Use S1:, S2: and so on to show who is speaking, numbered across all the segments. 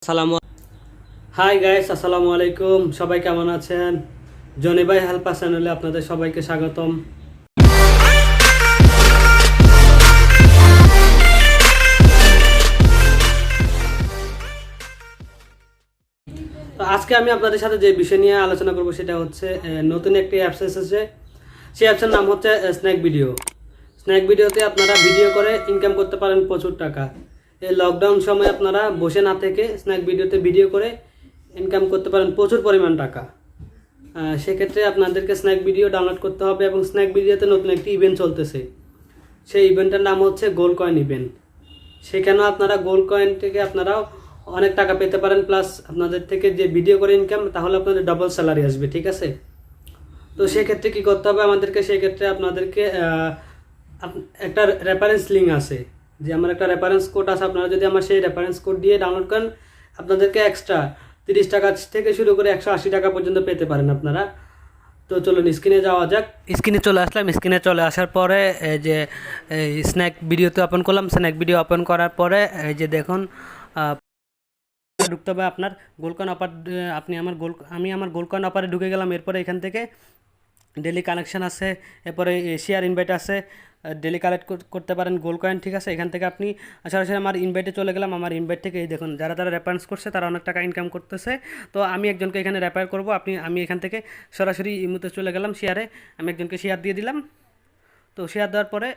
S1: আসসালামু hi guys, আসসালামু আলাইকুম। সবাই কেমন আছেন? জনি ভাই হেল্পার চ্যানেলে আপনাদের সবাইকে স্বাগতম। তো আজকে আমি আপনাদের সাথে যে বিষয় নিয়ে আলোচনা করব সেটা হচ্ছে নতুন একটি অ্যাপস এসেছে। সেই অ্যাপসের নাম হচ্ছে স্ন্যাক ভিডিও। স্ন্যাক ভিডিওতে আপনারা ভিডিও করে ইনকাম করতে পারেন প্রচুর টাকা। এই লকডাউন সময় আপনারা বসে না থেকে স্ন্যাক ভিডিওতে ভিডিও করে ইনকাম করতে পারেন প্রচুর পরিমাণ টাকা। সেক্ষেত্রে আপনাদেরকে স্ন্যাক ভিডিও ডাউনলোড করতে হবে এবং স্ন্যাক ভিডিওতে নতুন একটি ইভেন্ট চলতেছে। সেই ইভেন্টের নাম হচ্ছে গোল্ড কয়েন ইভেন্ট। সেখানেও আপনারা গোল্ড কয়েন থেকে আপনারাও অনেক টাকা পেতে পারেন, প্লাস আপনাদের থেকে যে ভিডিও করে ইনকাম, তাহলে আপনাদের ডবল স্যালারি আসবে। ঠিক আছে? তো সেক্ষেত্রে কী করতে হবে আমাদেরকে? সেক্ষেত্রে আপনাদেরকে একটা রেফারেন্স লিঙ্ক আছে, যে আমার একটা রেফারেন্স কোড আছে। আপনারা যদি আমার সেই রেফারেন্স কোড দিয়ে ডাউনলোড করেন, আপনাদেরকে এক্সট্রা 30 টাকা থেকে শুরু করে 180 টাকা পর্যন্ত পেতে পারেন আপনারা। তো চলুন স্ক্রিনে যাওয়া যাক। স্ক্রিনে চলে আসলাম। স্ক্রিনে চলে আসার পরে এই যে স্ন্যাক ভিডিওতে ওপেন করলাম। স্ন্যাক ভিডিও ওপেন করার পরে এই যে দেখুন ঢুকতে হবে আপনার গোল্ড কয়েন অফার। আমি আমার গোল্ড কয়েন অফারে ঢুকে গেলাম। এরপরে এখান থেকে ডেলি কানেকশান আছে, এরপরে শেয়ার ইনভাইট আছে, ডেলি কালেক্ট করতে পারেন গোল্ড কয়েন। ঠিক আছে? এখান থেকে আপনি সরাসরি আমার ইনভাইটে চলে গেলাম। আমার ইনভাইট থেকে এই দেখুন যারা রেফারেন্স করছে তারা অনেক টাকা ইনকাম করতেছে। তো আমি একজনকে এখানে রেফার করব। আমি এখান থেকে সরাসরি ইমুতে চলে গেলাম শেয়ারে। আমি একজনকে শেয়ার দিয়ে দিলাম। তো শেয়ার দেওয়ার পরে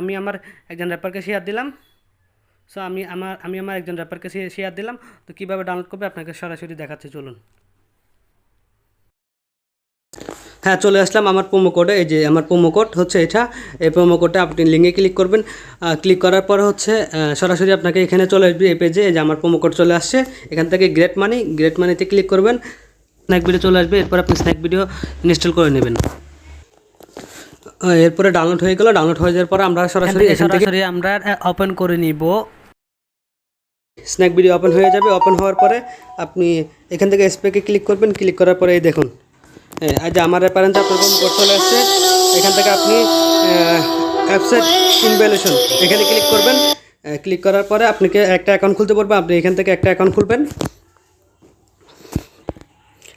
S1: আমি আমার একজন রেফারকে শেয়ার দিলাম। সো আমি আমার একজন রেফারকে শেয়ার দিলাম। তো কীভাবে ডাউনলোড করবে আপনাকে সরাসরি দেখাচ্ছি, চলুন। হ্যাঁ, চলে আসলাম আমার প্রোমো কোডে। এই যে আমার প্রোমো কোড হচ্ছে এটা। এই প্রোমো কোডে আপনি লিঙ্কে ক্লিক করবেন। ক্লিক করার পরে হচ্ছে সরাসরি আপনাকে এখানে চলে আসবে এই পেজে। এই যে আমার প্রোমো কোড চলে আসছে। এখান থেকে গ্রেট মানিতে ক্লিক করবেন। স্ন্যাক ভিডিও চলে আসবে। এরপর আপনি স্ন্যাক ভিডিও ইনস্টল করে নেবেন। এরপরে ডাউনলোড হয়ে গেল। ডাউনলোড হয়ে যাওয়ার পরে আমরা সরাসরি আমরা ওপেন করে নিব। স্ন্যাক ভিডিও ওপেন হয়ে যাবে। ওপেন হওয়ার পরে আপনি এখান থেকে স্পেকে ক্লিক করবেন। ক্লিক করার পরে এই দেখুন আজ আমার রেফারেন্স আপনার কোড চলে আসছে। এখান থেকে আপনি অ্যাপসের ইনভ্যালুয়েশন এখানে ক্লিক করবেন। ক্লিক করার পরে আপনাকে একটা অ্যাকাউন্ট খুলতে পারবেন। আপনি এখান থেকে একটা অ্যাকাউন্ট খুলবেন।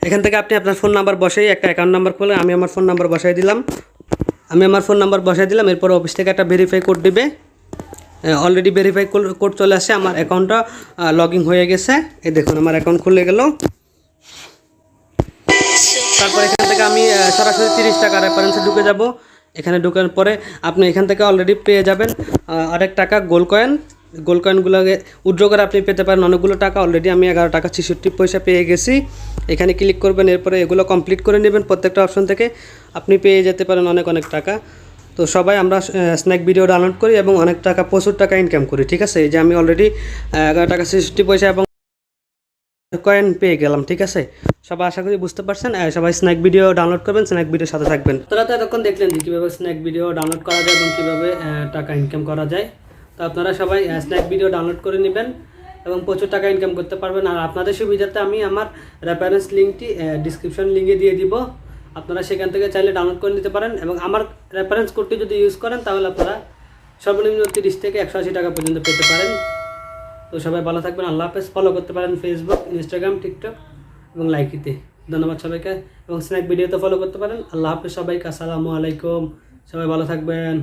S1: এখান থেকে আপনি আপনার ফোন নাম্বার বসাই একটা অ্যাকাউন্ট নাম্বার খুলে আমি আমার ফোন নাম্বার বসাই দিলাম। এরপর অফিস থেকে একটা ভেরিফাই কোড দিবে। অলরেডি ভেরিফাই কোড চলে আসছে। আমার অ্যাকাউন্টটা লগ ইন হয়ে গেছে। এই দেখুন আমার অ্যাকাউন্ট খুলে গেল। তারপর এখান থেকে আমি সরাসরি 30 টাকা রেফারেন্সে ঢুকে যাব। এখানে ঢোকার পরে আপনি এখান থেকে অলরেডি পেয়ে যাবেন অনেক টাকা গোল্ড কয়েনগুলোকে উইথড্র করে আপনি পেতে পারেন অনেকগুলো টাকা। অলরেডি আমি 11 টাকা 66 পয়সা পেয়ে গেছি। এখানে ক্লিক করবেন। এরপরে এগুলো কমপ্লিট করে নেবেন। প্রত্যেকটা অপশন থেকে আপনি পেয়ে যেতে পারেন অনেক টাকা। তো সবাই আমরা স্ন্যাক ভিডিও ডাউনলোড করি এবং অনেক টাকা প্রচুর টাকা ইনকাম করি। ঠিক আছে? এই যে আমি অলরেডি 11 টাকা 66 পয়সা এবং কয়েন পেয়ে গেলাম। ঠিক আছে? সবাই আশা করি বুঝতে পারছেন। সবাই স্ন্যাক ভিডিও ডাউনলোড করবেন, স্ন্যাক ভিডিওর সাথে থাকবেন। তোরা তো এতক্ষণ দেখলেন যে কীভাবে স্ন্যাক ভিডিও ডাউনলোড করা যায় এবং কীভাবে টাকা ইনকাম করা যায়। তো আপনারা সবাই স্ন্যাক ভিডিও ডাউনলোড করে নেবেন এবং প্রচুর টাকা ইনকাম করতে পারবেন। আর আপনাদের সুবিধাতে আমি আমার রেফারেন্স লিঙ্কটি ডিসক্রিপশন লিঙ্কে দিয়ে দিব। আপনারা সেখান থেকে চাইলে ডাউনলোড করে নিতে পারেন এবং আমার রেফারেন্স কোডটি যদি ইউজ করেন তাহলে আপনারা সর্বনিম্ন 30 থেকে 180 টাকা পর্যন্ত পেতে পারেন। তো সবাই ভালো থাকবেন। আল্লাহ হাফেজ। ফলো করতে পারেন ফেসবুক, ইনস্টাগ্রাম, টিকটক এবং লাইকিতে। ধন্যবাদ সবাইকে। এবং স্ন্যাক ভিডিওতে ফলো করতে পারেন। আল্লাহ হাফেজ সবাইকে। আসসালামু আলাইকুম। সবাই ভালো থাকবেন।